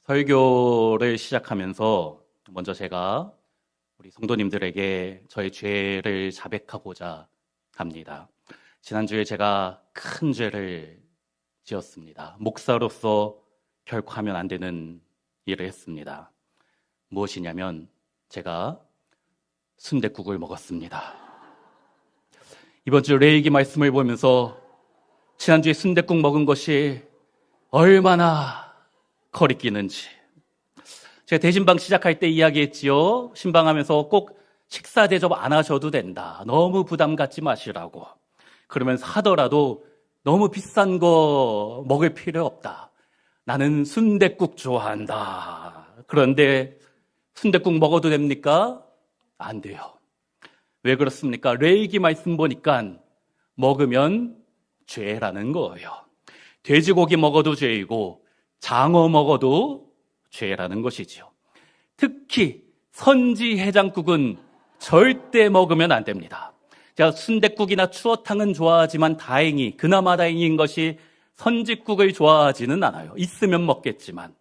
설교를 시작하면서 먼저 제가 우리 성도님들에게 저의 죄를 자백하고자 합니다. 지난주에 제가 큰 죄를 지었습니다. 목사로서 결코 하면 안 되는 일을 했습니다. 무엇이냐면 제가 순댓국을 먹었습니다. 이번 주 레위기 말씀을 보면서 지난주에 순댓국 먹은 것이 얼마나 거리끼는지 제가 대신방 시작할 때 이야기했지요. 신방하면서 꼭 식사 대접 안 하셔도 된다. 너무 부담 갖지 마시라고. 그러면서 하더라도 너무 비싼 거 먹을 필요 없다. 나는 순댓국 좋아한다. 그런데 순댓국 먹어도 됩니까? 안 돼요. 왜 그렇습니까? 레위기 말씀 보니까 먹으면 죄라는 거예요. 돼지고기 먹어도 죄이고 장어 먹어도 죄라는 것이지요. 특히 선지 해장국은 절대 먹으면 안 됩니다. 제가 순댓국이나 추어탕은 좋아하지만 그나마 다행인 것이 선지국을 좋아하지는 않아요. 있으면 먹겠지만.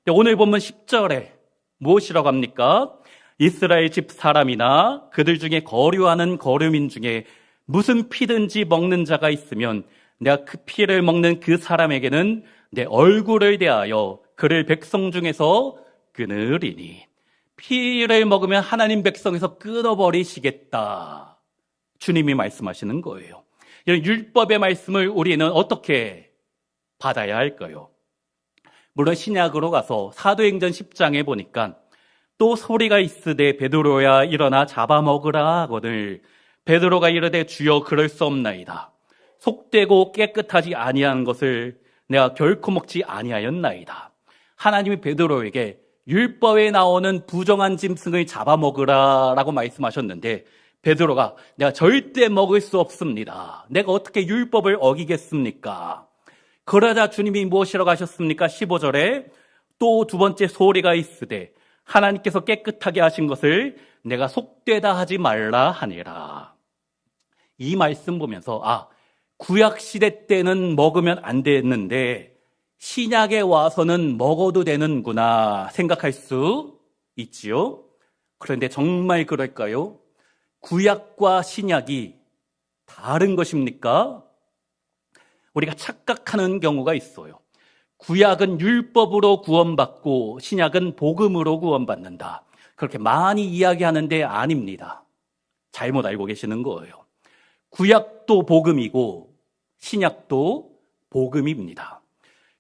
오늘 보면 10절에 무엇이라고 합니까? 이스라엘 집 사람이나 그들 중에 거류하는 거류민 중에 무슨 피든지 먹는 자가 있으면 내가 그 피를 먹는 그 사람에게는 내 얼굴을 대하여 그를 백성 중에서 끊으리니. 피를 먹으면 하나님 백성에서 끊어버리시겠다. 주님이 말씀하시는 거예요. 이런 율법의 말씀을 우리는 어떻게 받아야 할까요? 물론 신약으로 가서 사도행전 10장에 보니까 또 소리가 있으되 베드로야 일어나 잡아먹으라 하거늘 베드로가 이르되 주여 그럴 수 없나이다. 속되고 깨끗하지 아니한 것을 내가 결코 먹지 아니하였나이다. 하나님이 베드로에게 율법에 나오는 부정한 짐승을 잡아먹으라 라고 말씀하셨는데 베드로가 내가 절대 먹을 수 없습니다. 내가 어떻게 율법을 어기겠습니까? 그러자 주님이 무엇이라고 하셨습니까? 15절에 또 두 번째 소리가 있으되 하나님께서 깨끗하게 하신 것을 내가 속되다 하지 말라 하니라. 이 말씀 보면서 구약시대 때는 먹으면 안 됐는데 신약에 와서는 먹어도 되는구나 생각할 수 있지요. 그런데 정말 그럴까요? 구약과 신약이 다른 것입니까? 우리가 착각하는 경우가 있어요. 구약은 율법으로 구원받고 신약은 복음으로 구원받는다. 그렇게 많이 이야기하는데 아닙니다. 잘못 알고 계시는 거예요. 구약도 복음이고 신약도 복음입니다.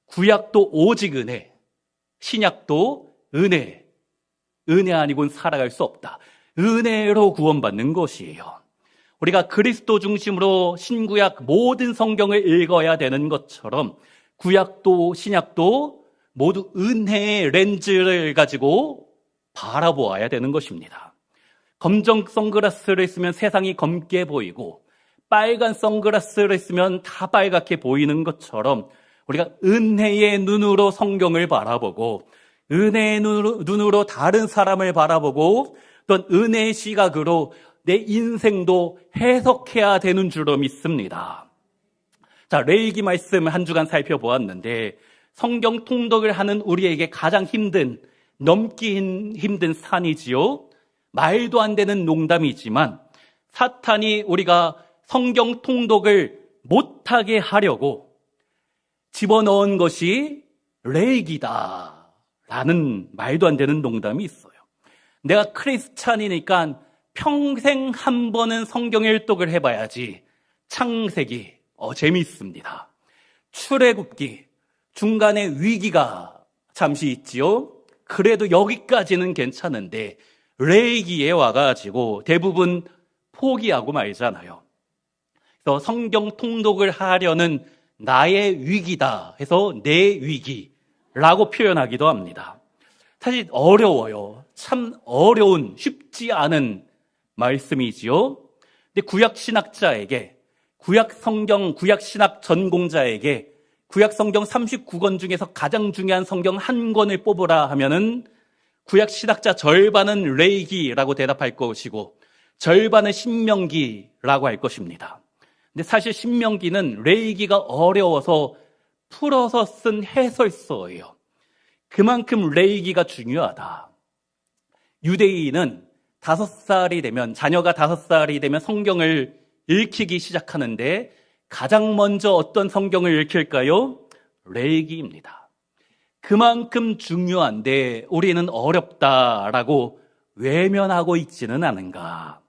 구약도 오직 은혜, 신약도 은혜. 은혜 아니고는 살아갈 수 없다. 은혜로 구원받는 것이에요. 우리가 그리스도 중심으로 신구약 모든 성경을 읽어야 되는 것처럼 구약도 신약도 모두 은혜의 렌즈를 가지고 바라보아야 되는 것입니다. 검정 선글라스를 쓰면 세상이 검게 보이고 빨간 선글라스를 쓰면 다 빨갛게 보이는 것처럼 우리가 은혜의 눈으로 성경을 바라보고 은혜의 눈으로 다른 사람을 바라보고 또 은혜의 시각으로 내 인생도 해석해야 되는 줄로 믿습니다. 자, 레위기 말씀 한 주간 살펴보았는데 성경 통독을 하는 우리에게 가장 넘기 힘든 산이지요. 말도 안 되는 농담이지만 사탄이 우리가 성경 통독을 못하게 하려고 집어넣은 것이 레위기다 라는 말도 안 되는 농담이 있어요. 내가 크리스찬이니까 평생 한 번은 성경 일독을 해봐야지. 창세기 재미있습니다. 출애굽기 중간에 위기가 잠시 있지요. 그래도 여기까지는 괜찮은데 레위기에 와가지고 대부분 포기하고 말잖아요. 그래서 성경 통독을 하려는 나의 위기다 해서 내 위기라고 표현하기도 합니다. 사실 어려워요. 참 어려운 쉽지 않은 말씀이지요. 근데 구약신학자에게 구약성경 구약신학 전공자에게 구약성경 39권 중에서 가장 중요한 성경 한 권을 뽑으라 하면은 구약신학자 절반은 레위기라고 대답할 것이고 절반은 신명기라고 할 것입니다. 근데 사실 신명기는 레위기가 어려워서 풀어서 쓴 해설서예요. 그만큼 레위기가 중요하다. 유대인은 5살이 되면, 자녀가 5살이 되면 성경을 읽히기 시작하는데 가장 먼저 어떤 성경을 읽힐까요? 레위기입니다. 그만큼 중요한데 우리는 어렵다라고 외면하고 있지는 않은가.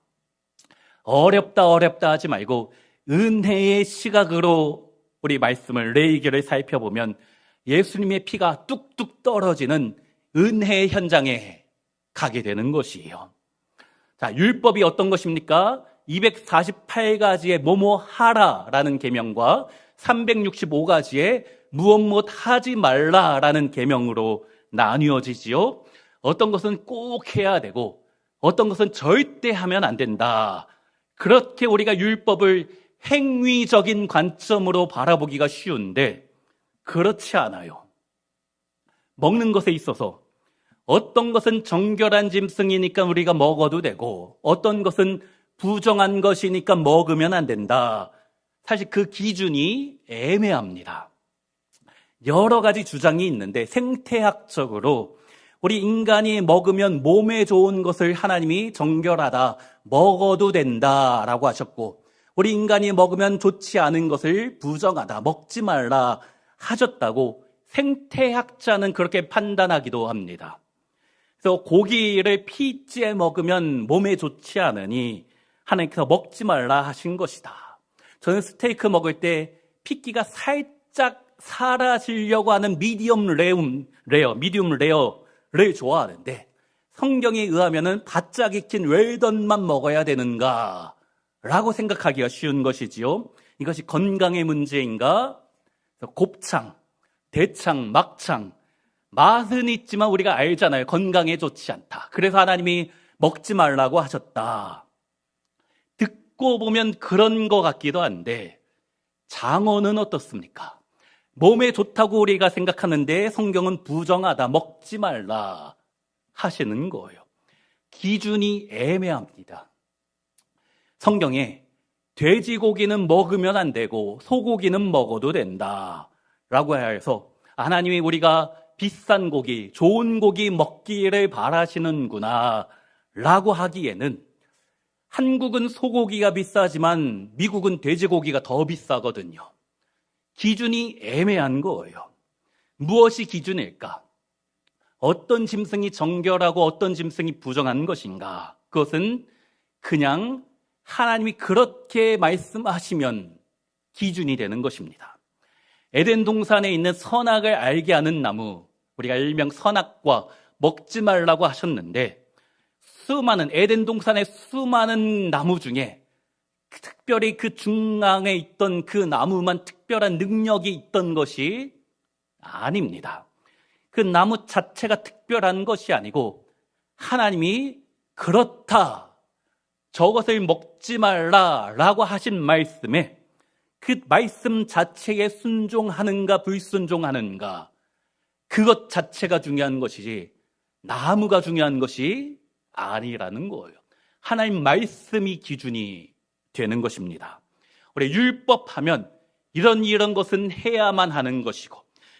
어렵다 하지 말고 은혜의 시각으로 우리 말씀을, 레위기를 살펴보면 예수님의 피가 뚝뚝 떨어지는 은혜의 현장에 가게 되는 것이에요. 자, 율법이 어떤 것입니까? 248가지의 뭐뭐 하라라는 계명과 365가지의 무엇 하지 말라라는 계명으로 나뉘어지지요. 어떤 것은 꼭 해야 되고 어떤 것은 절대 하면 안 된다. 그렇게 우리가 율법을 행위적인 관점으로 바라보기가 쉬운데 그렇지 않아요. 먹는 것에 있어서 어떤 것은 정결한 짐승이니까 우리가 먹어도 되고 어떤 것은 부정한 것이니까 먹으면 안 된다. 사실 그 기준이 애매합니다. 여러 가지 주장이 있는데 생태학적으로 우리 인간이 먹으면 몸에 좋은 것을 하나님이 정결하다, 먹어도 된다라고 하셨고 우리 인간이 먹으면 좋지 않은 것을 부정하다, 먹지 말라 하셨다고 생태학자는 그렇게 판단하기도 합니다. 그래서 고기를 피째 먹으면 몸에 좋지 않으니 하나님께서 먹지 말라 하신 것이다. 저는 스테이크 먹을 때 핏기가 살짝 사라지려고 하는 미디움 레어를 좋아하는데 성경에 의하면은 바짝 익힌 웰던만 먹어야 되는가 라고 생각하기가 쉬운 것이지요. 이것이 건강의 문제인가? 곱창, 대창, 막창 맛은 있지만 우리가 알잖아요. 건강에 좋지 않다. 그래서 하나님이 먹지 말라고 하셨다. 듣고 보면 그런 것 같기도 한데 장어는 어떻습니까? 몸에 좋다고 우리가 생각하는데 성경은 부정하다, 먹지 말라 하시는 거예요. 기준이 애매합니다. 성경에 돼지고기는 먹으면 안 되고 소고기는 먹어도 된다 라고 해서 하나님이 우리가 비싼 고기, 좋은 고기 먹기를 바라시는구나 라고 하기에는 한국은 소고기가 비싸지만 미국은 돼지고기가 더 비싸거든요. 기준이 애매한 거예요. 무엇이 기준일까? 어떤 짐승이 정결하고 어떤 짐승이 부정한 것인가? 그것은 그냥 하나님이 그렇게 말씀하시면 기준이 되는 것입니다. 에덴 동산에 있는 선악을 알게 하는 나무, 우리가 일명 선악과 먹지 말라고 하셨는데 수많은 에덴 동산의 수많은 나무 중에 특별히 그 중앙에 있던 그 나무만 특별한 능력이 있던 것이 아닙니다. 그 나무 자체가 특별한 것이 아니고 하나님이 그렇다, 저것을 먹지 말라라고 하신 말씀에 그 말씀 자체에 순종하는가 불순종하는가 그것 자체가 중요한 것이지 나무가 중요한 것이 아니라는 거예요. 하나님 말씀이 기준이 되는 것입니다. 우리 율법하면 이런 것은 해야만 하는 것이고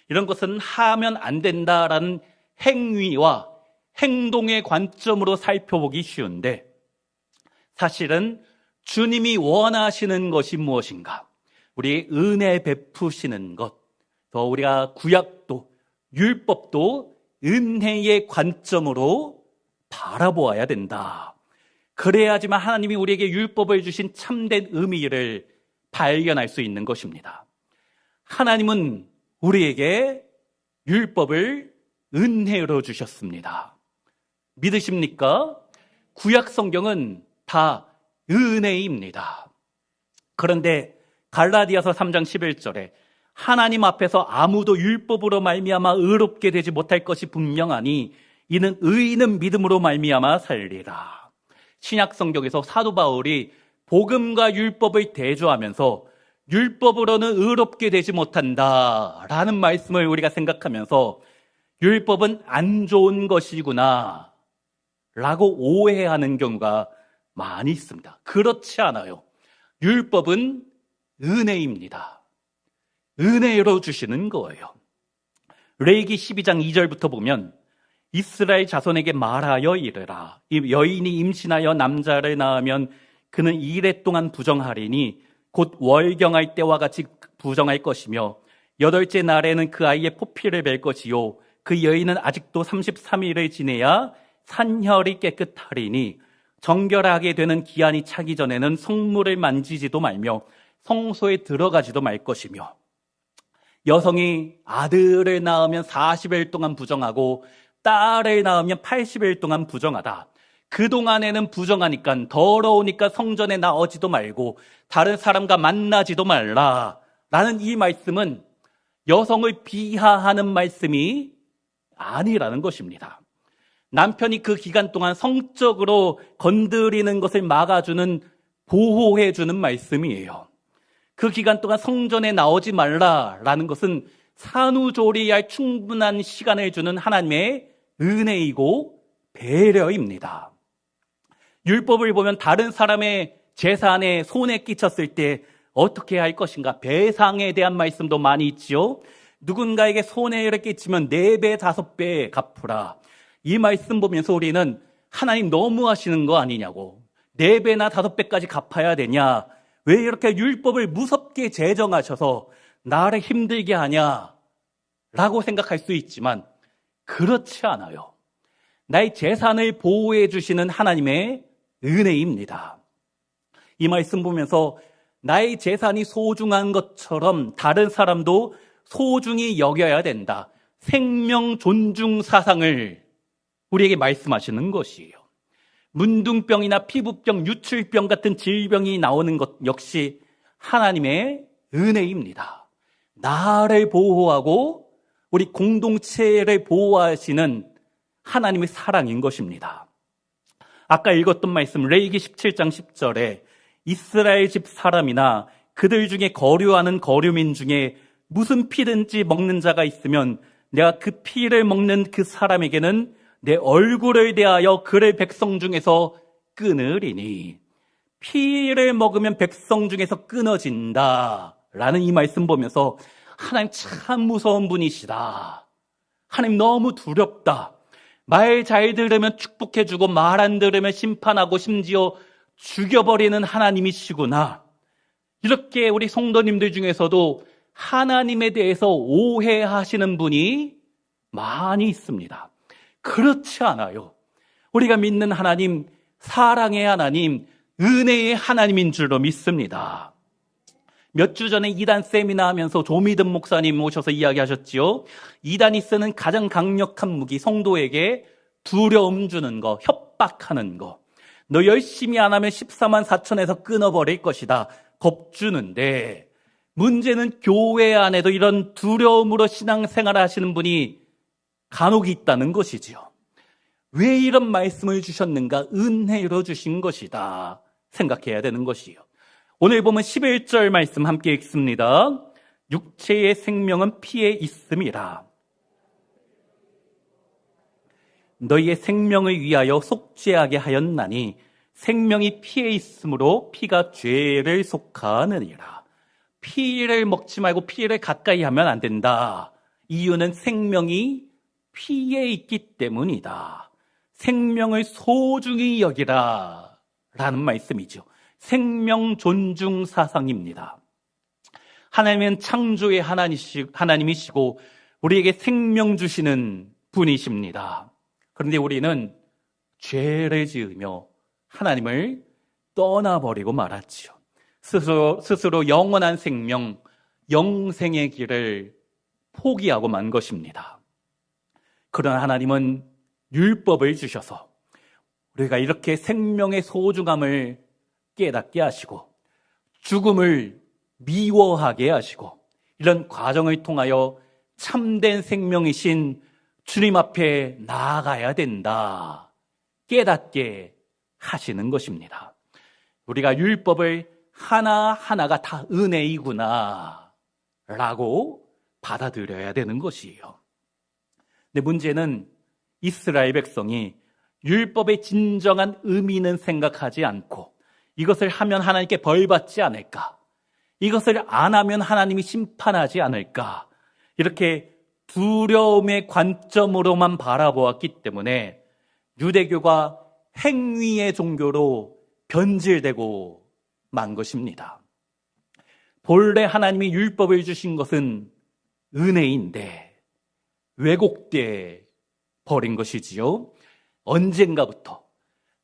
이런 것은 하면 안 된다라는 행위와 행동의 관점으로 살펴보기 쉬운데 사실은 주님이 원하시는 것이 무엇인가? 우리 은혜 베푸시는 것, 더 우리가 구약도 율법도 은혜의 관점으로 바라보아야 된다. 그래야지만 하나님이 우리에게 율법을 주신 참된 의미를 발견할 수 있는 것입니다. 하나님은 우리에게 율법을 은혜로 주셨습니다. 믿으십니까? 구약 성경은 다 은혜입니다. 그런데 갈라디아서 3장 11절에 하나님 앞에서 아무도 율법으로 말미암아 의롭게 되지 못할 것이 분명하니 이는 의인은 믿음으로 말미암아 살리라. 신약 성경에서 사도 바울이 복음과 율법을 대조하면서 율법으로는 의롭게 되지 못한다라는 말씀을 우리가 생각하면서 율법은 안 좋은 것이구나 라고 오해하는 경우가 많이 있습니다. 그렇지 않아요. 율법은 은혜입니다. 은혜로 주시는 거예요. 레위기 12장 2절부터 보면 이스라엘 자손에게 말하여 이르라. 이 여인이 임신하여 남자를 낳으면 그는 2일 동안 부정하리니 곧 월경할 때와 같이 부정할 것이며 8째 날에는 그 아이의 포피를 뵐 것이요 그 여인은 아직도 33일을 지내야 산혈이 깨끗하리니 정결하게 되는 기한이 차기 전에는 성물을 만지지도 말며 성소에 들어가지도 말 것이며 여성이 아들을 낳으면 40일 동안 부정하고 딸을 낳으면 80일 동안 부정하다. 그동안에는 부정하니까 더러우니까 성전에 나오지도 말고 다른 사람과 만나지도 말라 라는 이 말씀은 여성을 비하하는 말씀이 아니라는 것입니다. 남편이 그 기간 동안 성적으로 건드리는 것을 막아주는, 보호해주는 말씀이에요. 그 기간 동안 성전에 나오지 말라라는 것은 산후조리할 충분한 시간을 주는 하나님의 은혜이고 배려입니다. 율법을 보면 다른 사람의 재산에 손에 끼쳤을 때 어떻게 할 것인가, 배상에 대한 말씀도 많이 있지요. 누군가에게 손해를 끼치면 4배, 5배 갚으라. 이 말씀 보면서 우리는 하나님 너무하시는 거 아니냐고, 4배나 5배까지 갚아야 되냐, 왜 이렇게 율법을 무섭게 제정하셔서 나를 힘들게 하냐 라고 생각할 수 있지만 그렇지 않아요. 나의 재산을 보호해 주시는 하나님의 은혜입니다. 이 말씀 보면서 나의 재산이 소중한 것처럼 다른 사람도 소중히 여겨야 된다. 생명 존중 사상을 우리에게 말씀하시는 것이에요. 문둥병이나 피부병, 유출병 같은 질병이 나오는 것 역시 하나님의 은혜입니다. 나를 보호하고 우리 공동체를 보호하시는 하나님의 사랑인 것입니다. 아까 읽었던 말씀 레위기 17장 10절에 이스라엘 집 사람이나 그들 중에 거류하는 거류민 중에 무슨 피든지 먹는 자가 있으면 내가 그 피를 먹는 그 사람에게는 내 얼굴을 대하여 그를 백성 중에서 끊으리니, 피를 먹으면 백성 중에서 끊어진다 라는 이 말씀 보면서 하나님 참 무서운 분이시다, 하나님 너무 두렵다, 말 잘 들으면 축복해주고 말 안 들으면 심판하고 심지어 죽여버리는 하나님이시구나, 이렇게 우리 성도님들 중에서도 하나님에 대해서 오해하시는 분이 많이 있습니다. 그렇지 않아요. 우리가 믿는 하나님, 사랑의 하나님, 은혜의 하나님인 줄로 믿습니다. 몇 주 전에 이단 세미나 하면서 조미든 목사님 오셔서 이야기하셨지요. 이단이 쓰는 가장 강력한 무기, 성도에게 두려움 주는 거, 협박하는 거. 너 열심히 안 하면 14만 4천에서 끊어버릴 것이다, 겁주는데, 문제는 교회 안에도 이런 두려움으로 신앙생활을 하시는 분이 간혹 있다는 것이지요. 왜 이런 말씀을 주셨는가? 은혜로 주신 것이다 생각해야 되는 것이요. 오늘 보면 11절 말씀 함께 읽습니다. 육체의 생명은 피에 있음이라. 너희의 생명을 위하여 속죄하게 하였나니 생명이 피에 있으므로 피가 죄를 속하느니라. 피를 먹지 말고 피를 가까이 하면 안 된다. 이유는 생명이 피에 있기 때문이다. 생명을 소중히 여기라 라는 말씀이죠. 생명 존중 사상입니다. 하나님은 창조의 하나님이시고 우리에게 생명 주시는 분이십니다. 그런데 우리는 죄를 지으며 하나님을 떠나버리고 말았지요. 스스로 영원한 생명, 영생의 길을 포기하고 만 것입니다. 그러나 하나님은 율법을 주셔서 우리가 이렇게 생명의 소중함을 깨닫게 하시고 죽음을 미워하게 하시고 이런 과정을 통하여 참된 생명이신 주님 앞에 나아가야 된다 깨닫게 하시는 것입니다. 우리가 율법을 하나하나가 다 은혜이구나 라고 받아들여야 되는 것이에요. 근데 문제는 이스라엘 백성이 율법의 진정한 의미는 생각하지 않고 이것을 하면 하나님께 벌받지 않을까, 이것을 안 하면 하나님이 심판하지 않을까, 이렇게 두려움의 관점으로만 바라보았기 때문에 유대교가 행위의 종교로 변질되고 만 것입니다. 본래 하나님이 율법을 주신 것은 은혜인데 왜곡돼 버린 것이지요. 언젠가부터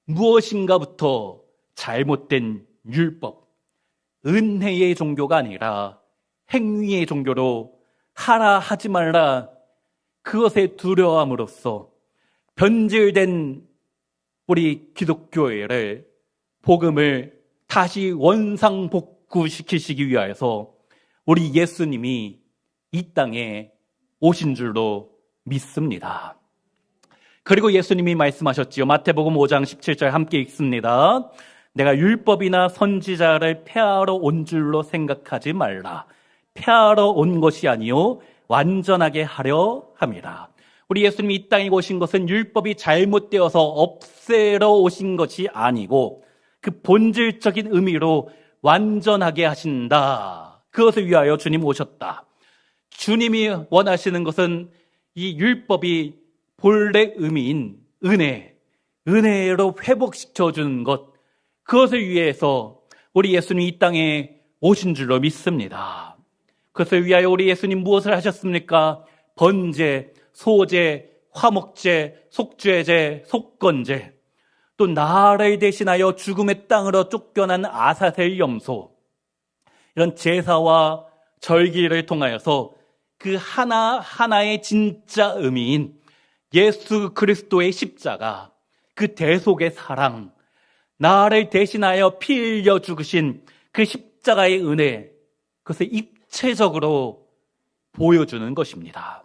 무엇인가부터 잘못된 율법, 은혜의 종교가 아니라 행위의 종교로 하라 하지 말라, 그것에 두려움으로써 변질된 우리 기독교회를, 복음을 다시 원상복구시키시기 위하여서 우리 예수님이 이 땅에 오신 줄로 믿습니다. 그리고 예수님이 말씀하셨지요. 마태복음 5장 17절 함께 읽습니다. 내가 율법이나 선지자를 폐하러 온 줄로 생각하지 말라. 폐하러 온 것이 아니요 완전하게 하려 함이라. 우리 예수님이 이 땅에 오신 것은 율법이 잘못되어서 없애러 오신 것이 아니고 그 본질적인 의미로 완전하게 하신다. 그것을 위하여 주님 오셨다. 주님이 원하시는 것은 이 율법이 본래 의미인 은혜로 회복시켜주는 것, 그것을 위해서 우리 예수님이 이 땅에 오신 줄로 믿습니다. 그것을 위하여 우리 예수님 무엇을 하셨습니까? 번제, 소제, 화목제, 속죄제, 속건제, 또 나를 대신하여 죽음의 땅으로 쫓겨난 아사셀 염소, 이런 제사와 절기를 통하여서 그 하나하나의 진짜 의미인 예수 그리스도의 십자가, 그 대속의 사랑, 나를 대신하여 피 흘려 죽으신 그 십자가의 은혜, 그것을 입체적으로 보여주는 것입니다.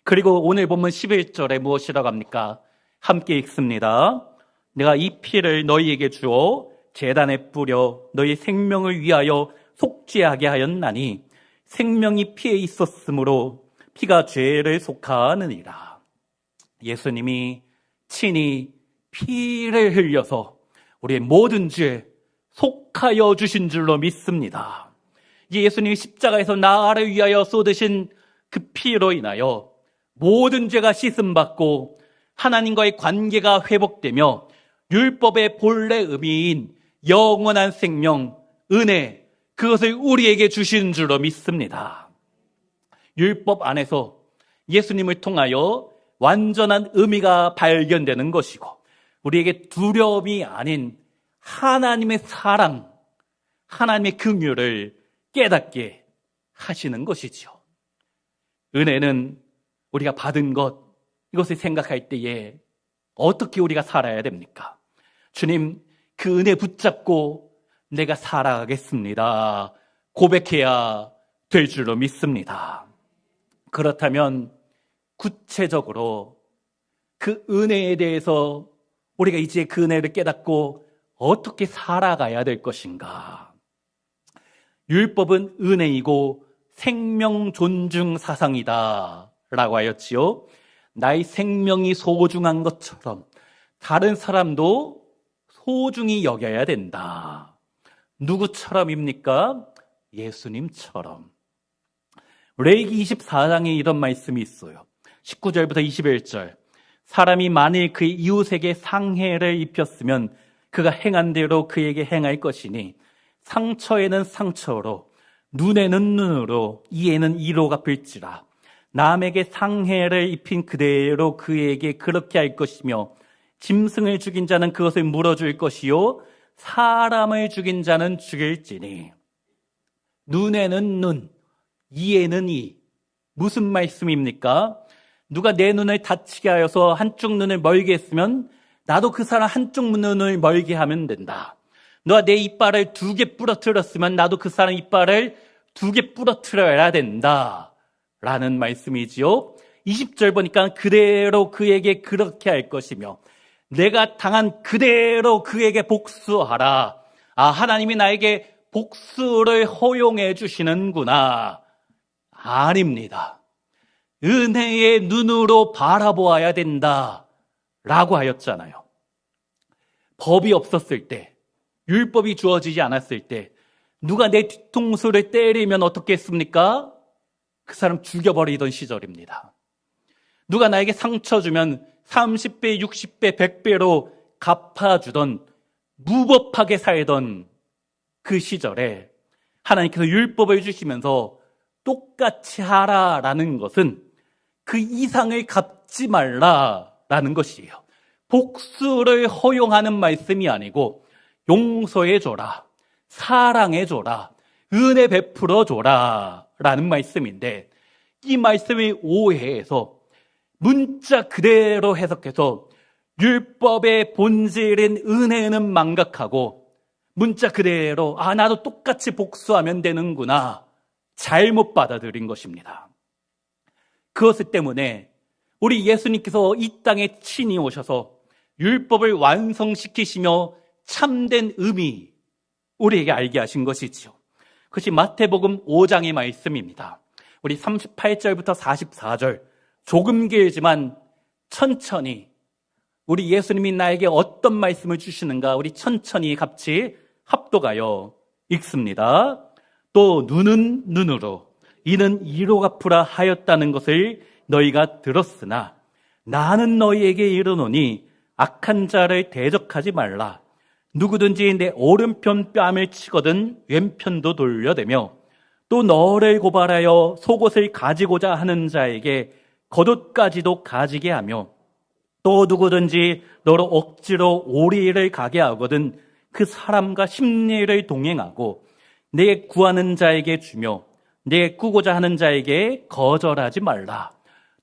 그리고 오늘 본문 11절에 무엇이라고 합니까? 함께 읽습니다. 내가 이 피를 너희에게 주어 제단에 뿌려 너희 생명을 위하여 속죄하게 하였나니 생명이 피에 있었으므로 피가 죄를 속하느니라. 예수님이 친히 피를 흘려서 우리의 모든 죄에 속하여 주신 줄로 믿습니다. 예수님이 십자가에서 나를 위하여 쏟으신 그 피로 인하여 모든 죄가 씻음받고 하나님과의 관계가 회복되며 율법의 본래 의미인 영원한 생명, 은혜, 그것을 우리에게 주신 줄로 믿습니다. 율법 안에서 예수님을 통하여 완전한 의미가 발견되는 것이고 우리에게 두려움이 아닌 하나님의 사랑, 하나님의 긍휼을 깨닫게 하시는 것이죠. 은혜는 우리가 받은 것, 이것을 생각할 때에 어떻게 우리가 살아야 됩니까? 주님, 그 은혜 붙잡고 내가 살아가겠습니다. 고백해야 될 줄로 믿습니다. 그렇다면 구체적으로 그 은혜에 대해서 우리가 이제 그 은혜를 깨닫고 어떻게 살아가야 될 것인가? 율법은 은혜이고 생명 존중 사상이다 라고 하였지요. 나의 생명이 소중한 것처럼 다른 사람도 소중히 여겨야 된다. 누구처럼입니까? 예수님처럼. 레위기 24장에 이런 말씀이 있어요. 19절부터 21절. 사람이 만일 그의 이웃에게 상해를 입혔으면 그가 행한 대로 그에게 행할 것이니 상처에는 상처로, 눈에는 눈으로, 이에는 이로 갚을지라. 남에게 상해를 입힌 그대로 그에게 그렇게 할 것이며 짐승을 죽인 자는 그것을 물어줄 것이요 사람을 죽인 자는 죽일지니. 눈에는 눈, 이에는 이. 무슨 말씀입니까? 누가 내 눈을 다치게 하여서 한쪽 눈을 멀게 했으면 나도 그 사람 한쪽 눈을 멀게 하면 된다. 너가 내 이빨을 2개 부러뜨렸으면 나도 그 사람 이빨을 2개 부러뜨려야 된다 라는 말씀이지요. 20절 보니까 그대로 그에게 그렇게 할 것이며 내가 당한 그대로 그에게 복수하라. 아, 하나님이 나에게 복수를 허용해 주시는구나. 아닙니다. 은혜의 눈으로 바라보아야 된다 라고 하였잖아요. 법이 없었을 때, 율법이 주어지지 않았을 때 누가 내 뒤통수를 때리면 어떻게 했습니까? 그 사람 죽여버리던 시절입니다. 누가 나에게 상처 주면 30배, 60배, 100배로 갚아주던 무법하게 살던 그 시절에 하나님께서 율법을 주시면서 똑같이 하라라는 것은 그 이상을 갚지 말라라는 것이에요. 복수를 허용하는 말씀이 아니고 용서해줘라, 사랑해줘라, 은혜 베풀어줘라 라는 말씀인데, 이 말씀을 오해해서 문자 그대로 해석해서 율법의 본질인 은혜는 망각하고 문자 그대로 나도 똑같이 복수하면 되는구나 잘못 받아들인 것입니다. 그것 때문에 우리 예수님께서 이 땅에 친히 오셔서 율법을 완성시키시며 참된 의미 우리에게 알게 하신 것이지요. 그것이 마태복음 5장의 말씀입니다. 우리 38절부터 44절 조금 길지만 천천히 우리 예수님이 나에게 어떤 말씀을 주시는가 우리 천천히 같이 합독하여 읽습니다. 또 눈은 눈으로 이는 이로 갚으라 하였다는 것을 너희가 들었으나 나는 너희에게 이르노니 악한 자를 대적하지 말라. 누구든지 내 오른편 뺨을 치거든 왼편도 돌려대며 또 너를 고발하여 속옷을 가지고자 하는 자에게 겉옷까지도 가지게 하며 또 누구든지 너로 억지로 오리를 가게 하거든 그 사람과 심리를 동행하고 내 구하는 자에게 주며 내 꾸고자 하는 자에게 거절하지 말라.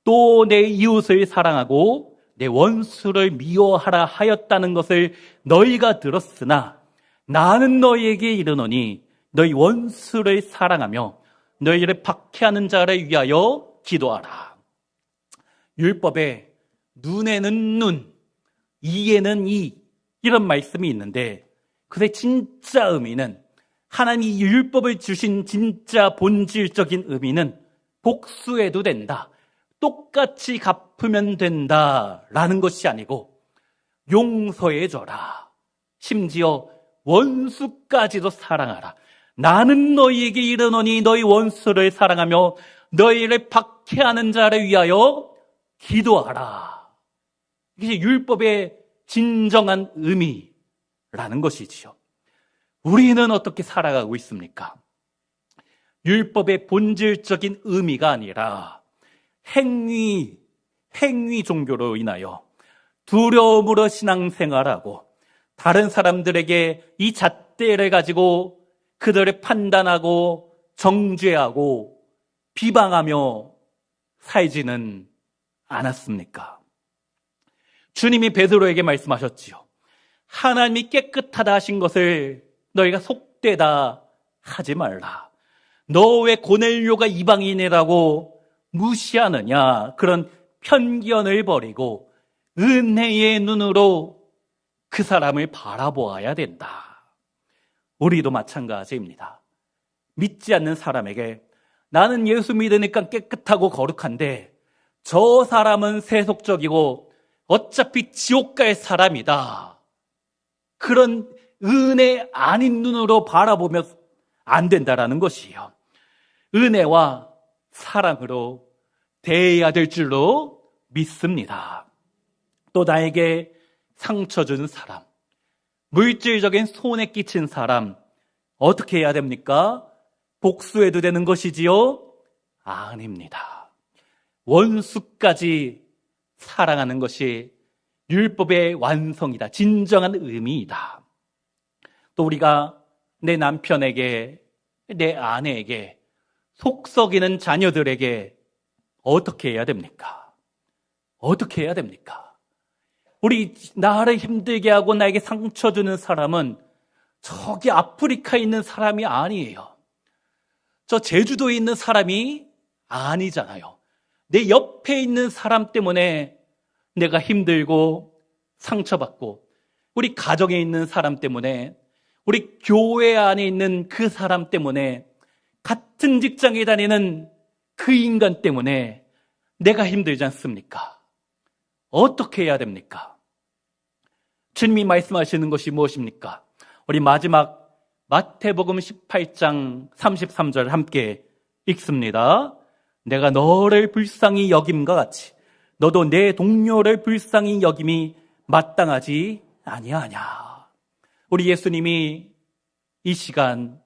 또 내 이웃을 사랑하고 내 원수를 미워하라 하였다는 것을 너희가 들었으나 나는 너희에게 이르노니 너희 원수를 사랑하며 너희를 박해하는 자를 위하여 기도하라. 율법에 눈에는 눈, 이에는 이 이런 말씀이 있는데 그의 진짜 의미는 하나님이 율법을 주신 진짜 본질적인 의미는 복수해도 된다. 똑같이 갚으면 된다라는 것이 아니고 용서해줘라. 심지어 원수까지도 사랑하라. 나는 너희에게 이르노니 너희 원수를 사랑하며 너희를 박해하는 자를 위하여 기도하라. 이게 율법의 진정한 의미라는 것이지요. 우리는 어떻게 살아가고 있습니까? 율법의 본질적인 의미가 아니라 행위 종교로 인하여 두려움으로 신앙생활하고 다른 사람들에게 이 잣대를 가지고 그들을 판단하고 정죄하고 비방하며 살지는 않았습니까? 주님이 베드로에게 말씀하셨지요. 하나님이 깨끗하다 하신 것을 너희가 속되다 하지 말라. 너 왜 고넬료가 이방인이라고 무시하느냐? 그런 편견을 버리고 은혜의 눈으로 그 사람을 바라보아야 된다. 우리도 마찬가지입니다. 믿지 않는 사람에게 나는 예수 믿으니까 깨끗하고 거룩한데 저 사람은 세속적이고 어차피 지옥 갈 사람이다. 그런 은혜 아닌 눈으로 바라보면 안 된다라는 것이에요. 은혜와 사랑으로 대해야 될 줄로 믿습니다. 또 나에게 상처 준 사람, 물질적인 손해 끼친 사람 어떻게 해야 됩니까? 복수해도 되는 것이지요? 아닙니다. 원수까지 사랑하는 것이 율법의 완성이다. 진정한 의미이다. 또 우리가 내 남편에게, 내 아내에게, 속 썩이는 자녀들에게 어떻게 해야 됩니까? 어떻게 해야 됩니까? 우리 나를 힘들게 하고 나에게 상처 주는 사람은 저기 아프리카에 있는 사람이 아니에요. 저 제주도에 있는 사람이 아니잖아요. 내 옆에 있는 사람 때문에 내가 힘들고 상처받고 우리 가정에 있는 사람 때문에 우리 교회 안에 있는 그 사람 때문에 같은 직장에 다니는 그 인간 때문에 내가 힘들지 않습니까? 어떻게 해야 됩니까? 주님이 말씀하시는 것이 무엇입니까? 우리 마지막 마태복음 18장 33절 함께 읽습니다. 내가 너를 불쌍히 여김과 같이 너도 내 동료를 불쌍히 여김이 마땅하지 아니하냐. 우리 예수님이 이 시간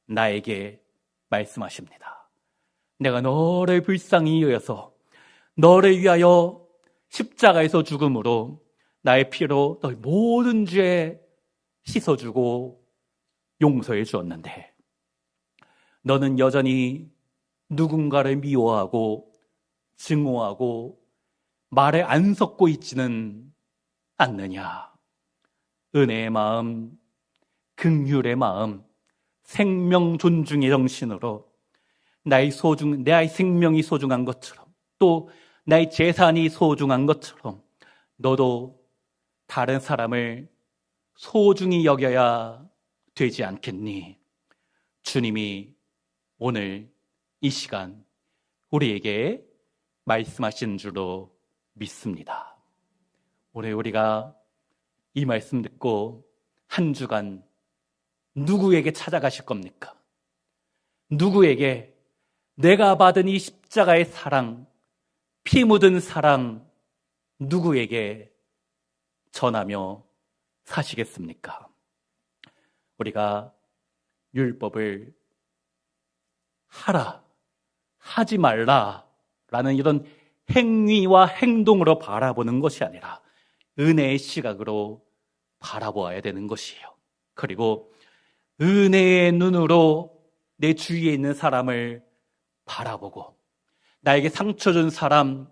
나에게 말씀하십니다. 내가 너를 불쌍히 여겨서 너를 위하여 십자가에서 죽음으로 나의 피로 너의 모든 죄 씻어주고 용서해 주었는데 너는 여전히 누군가를 미워하고 증오하고 말에 안 섞고 있지는 않느냐. 은혜의 마음, 긍휼의 마음, 생명 존중의 정신으로 나의 생명이 소중한 것처럼 또 나의 재산이 소중한 것처럼 너도 다른 사람을 소중히 여겨야 되지 않겠니? 주님이 오늘 이 시간 우리에게 말씀하신 줄로 믿습니다. 오늘 우리가 이 말씀 듣고 한 주간 누구에게 찾아가실 겁니까? 누구에게 내가 받은 이 십자가의 사랑, 피 묻은 사랑 누구에게 전하며 사시겠습니까? 우리가 율법을 하라, 하지 말라 라는 이런 행위와 행동으로 바라보는 것이 아니라 은혜의 시각으로 바라보아야 되는 것이에요. 그리고 은혜의 눈으로 내 주위에 있는 사람을 바라보고 나에게 상처 준 사람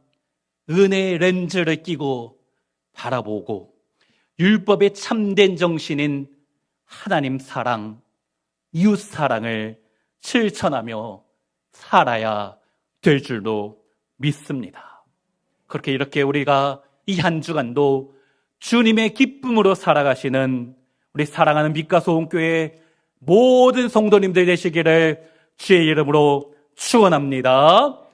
은혜의 렌즈를 끼고 바라보고 율법의 참된 정신인 하나님 사랑, 이웃 사랑을 실천하며 살아야 될 줄로 믿습니다. 그렇게 이렇게 우리가 이 한 주간도 주님의 기쁨으로 살아가시는 우리 사랑하는 빛과 소원교회 모든 성도님들 되시기를 주의 이름으로 축원합니다.